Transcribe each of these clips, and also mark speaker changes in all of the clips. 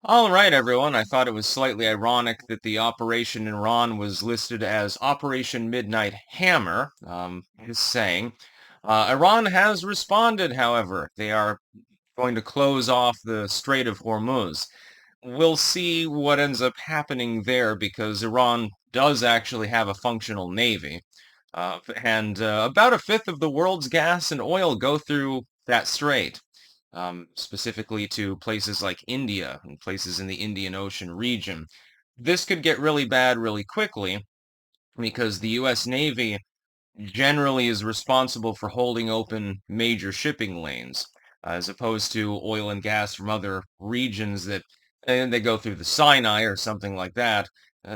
Speaker 1: All right, everyone. I thought it was slightly ironic that the operation in Iran was listed as Operation Midnight Hammer. Just saying. Iran has responded, however. They are going to close off the Strait of Hormuz. We'll see what ends up happening there because Iran does actually have a functional navy. And about a fifth of the world's gas and oil go through that strait, specifically to places like India and places in the Indian Ocean region. This could get really bad really quickly because the U.S. Navy generally is responsible for holding open major shipping lanes, as opposed to oil and gas from other regions that and they go through the Sinai or something like that.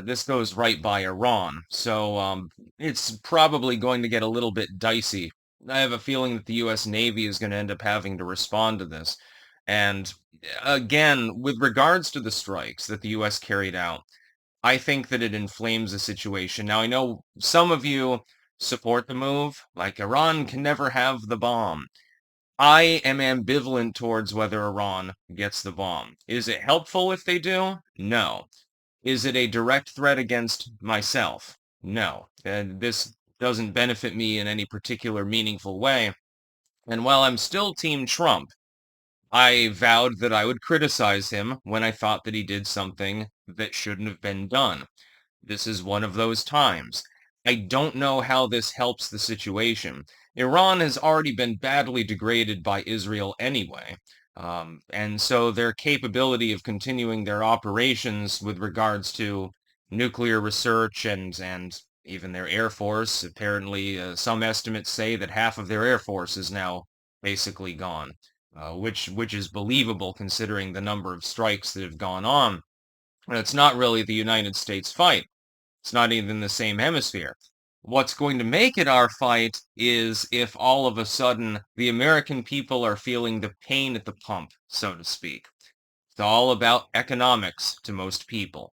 Speaker 1: This goes right by Iran, so it's probably going to get a little bit dicey. I have a feeling that the U.S. Navy is going to end up having to respond to this. And again, with regards to the strikes that the U.S. carried out, I think that it inflames the situation. Now, I know some of you support the move, like Iran can never have the bomb. I am ambivalent towards whether Iran gets the bomb. Is it helpful if they do? No. Is it a direct threat against myself? No. This doesn't benefit me in any particular meaningful way. And while I'm still Team Trump, I vowed that I would criticize him when I thought that he did something that shouldn't have been done. This is one of those times. I don't know how this helps the situation. Iran has already been badly degraded by Israel anyway. And so their capability of continuing their operations with regards to nuclear research and even their air force, apparently some estimates say that half of their air force is now basically gone, which is believable considering the number of strikes that have gone on. And it's not really the United States fight. It's not even the same hemisphere. What's going to make it our fight is if all of a sudden the American people are feeling the pain at the pump, so to speak. It's all about economics to most people.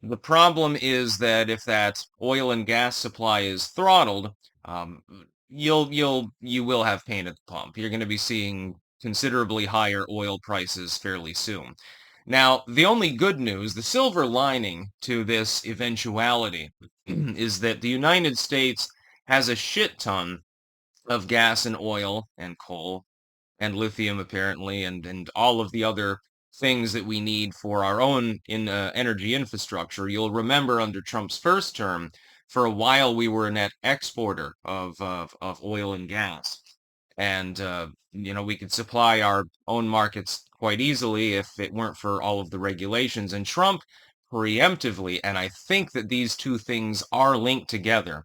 Speaker 1: The problem is that if that oil and gas supply is throttled, um, you will have pain at the pump. You're going to be seeing considerably higher oil prices fairly soon. Now, the only good news, the silver lining to this eventuality, is that the United States has a shit ton of gas and oil and coal and lithium apparently, and all of the other things that we need for our own energy infrastructure. You'll remember under Trump's first term, for a while we were a net exporter of oil and gas, and we could supply our own markets quite easily if it weren't for all of the regulations. And Trump preemptively, and I think that these two things are linked together,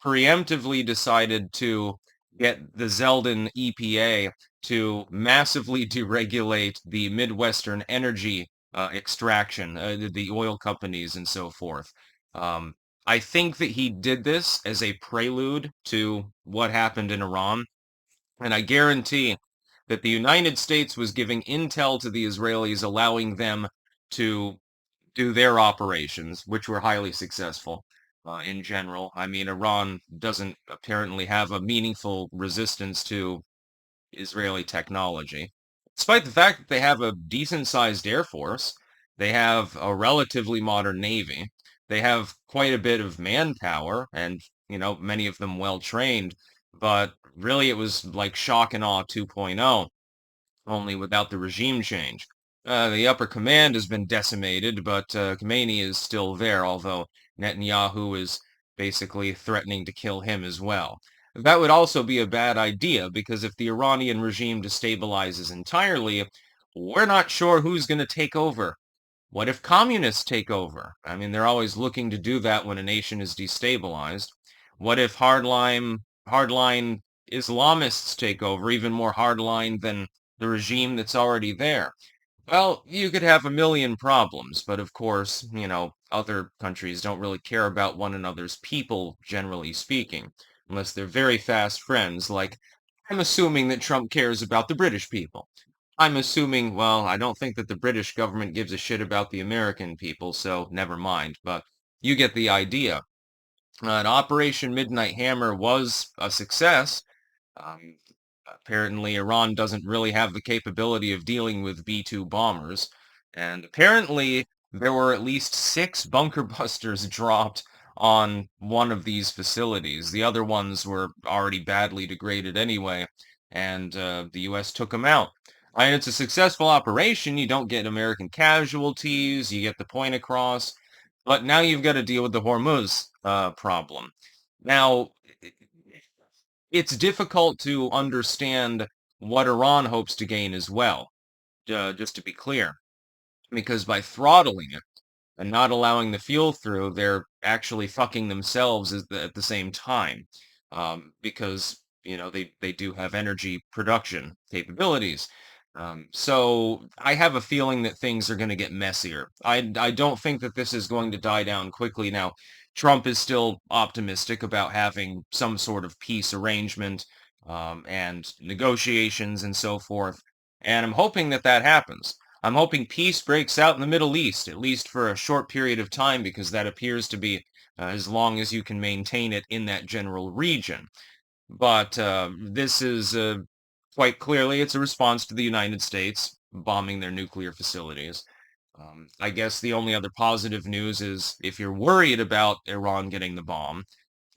Speaker 1: preemptively decided to get the Zeldin EPA to massively deregulate the Midwestern energy extraction, the oil companies and so forth. Um, I think that he did this as a prelude to what happened in Iran, and I guarantee that the United States was giving intel to the Israelis, allowing them to do their operations, which were highly successful in general. I mean, Iran doesn't apparently have a meaningful resistance to Israeli technology. Despite the fact that they have a decent-sized air force, they have a relatively modern navy, they have quite a bit of manpower, and, many of them well-trained, but really it was like shock and awe 2.0, only without the regime change. The upper command has been decimated, but Khomeini is still there, although Netanyahu is basically threatening to kill him as well. That would also be a bad idea, because if the Iranian regime destabilizes entirely, we're not sure who's going to take over. What if communists take over? I mean, they're always looking to do that when a nation is destabilized. What if hardline Islamists take over, even more hardline than the regime that's already there? Well, you could have a million problems, but of course, other countries don't really care about one another's people, generally speaking, unless they're very fast friends, like I'm assuming that Trump cares about the British people. I'm assuming, well, I don't think that the British government gives a shit about the American people, so never mind, but you get the idea. And Operation Midnight Hammer was a success. Um, Apparently, Iran doesn't really have the capability of dealing with B-2 bombers. And apparently, there were at least six bunker busters dropped on one of these facilities. The other ones were already badly degraded anyway, and the U.S. took them out. And it's a successful operation. You don't get American casualties. You get the point across. But now you've got to deal with the Hormuz problem. Now, it's difficult to understand what Iran hopes to gain as well, just to be clear, because by throttling it and not allowing the fuel through, they're actually fucking themselves at the same time, because they do have energy production capabilities. So I have a feeling that things are going to get messier. I don't think that this is going to die down quickly. Now, Trump is still optimistic about having some sort of peace arrangement, and negotiations and so forth, and I'm hoping that that happens. I'm hoping peace breaks out in the Middle East, at least for a short period of time, because that appears to be as long as you can maintain it in that general region. But this is quite clearly it's a response to the United States bombing their nuclear facilities. I guess the only other positive news is if you're worried about Iran getting the bomb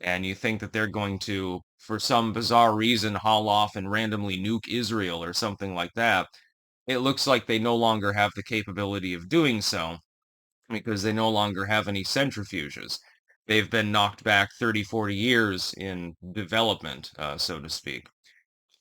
Speaker 1: and you think that they're going to, for some bizarre reason, haul off and randomly nuke Israel or something like that, it looks like they no longer have the capability of doing so because they no longer have any centrifuges. They've been knocked back 30, 40 years in development, so to speak.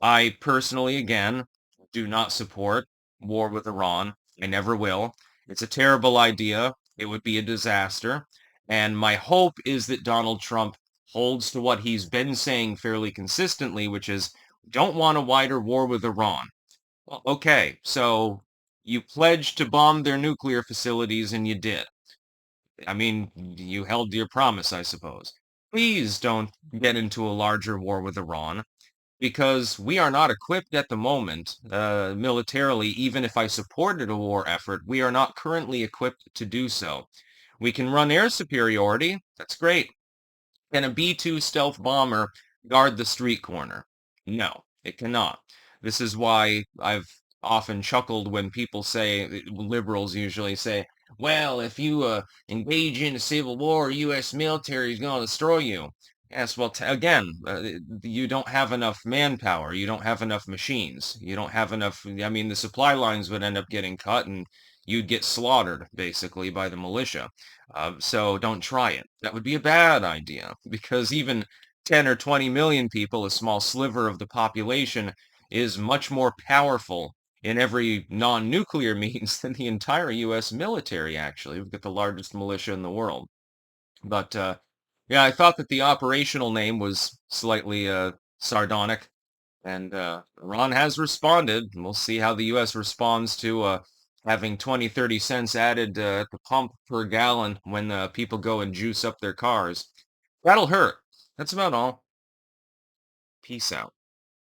Speaker 1: I personally, again, do not support war with Iran. I never will. It's a terrible idea. It would be a disaster. And my hope is that Donald Trump holds to what he's been saying fairly consistently, which is don't want a wider war with Iran. Well, okay, so you pledged to bomb their nuclear facilities and you did. I mean, you held to your promise, I suppose. Please don't get into a larger war with Iran because we are not equipped at the moment, militarily. Even if I supported a war effort, we are not currently equipped to do so. We can run air superiority. That's great. Can a B-2 stealth bomber guard the street corner? No, it cannot. This is why I've often chuckled when people say, liberals usually say, well, if you engage in a civil war, U.S. military is going to destroy you. Yes, well, again, you don't have enough manpower. You don't have enough machines. You don't have enough. I mean, the supply lines would end up getting cut and you'd get slaughtered, basically, by the militia. So don't try it. That would be a bad idea because even 10 or 20 million people, a small sliver of the population, is much more powerful in every non-nuclear means than the entire U.S. military, actually. We've got the largest militia in the world. But yeah, I thought that the operational name was slightly sardonic, and Iran has responded. We'll see how the U.S. responds to having 20, 30 cents added at the pump per gallon when people go and juice up their cars. That'll hurt. That's about all. Peace out.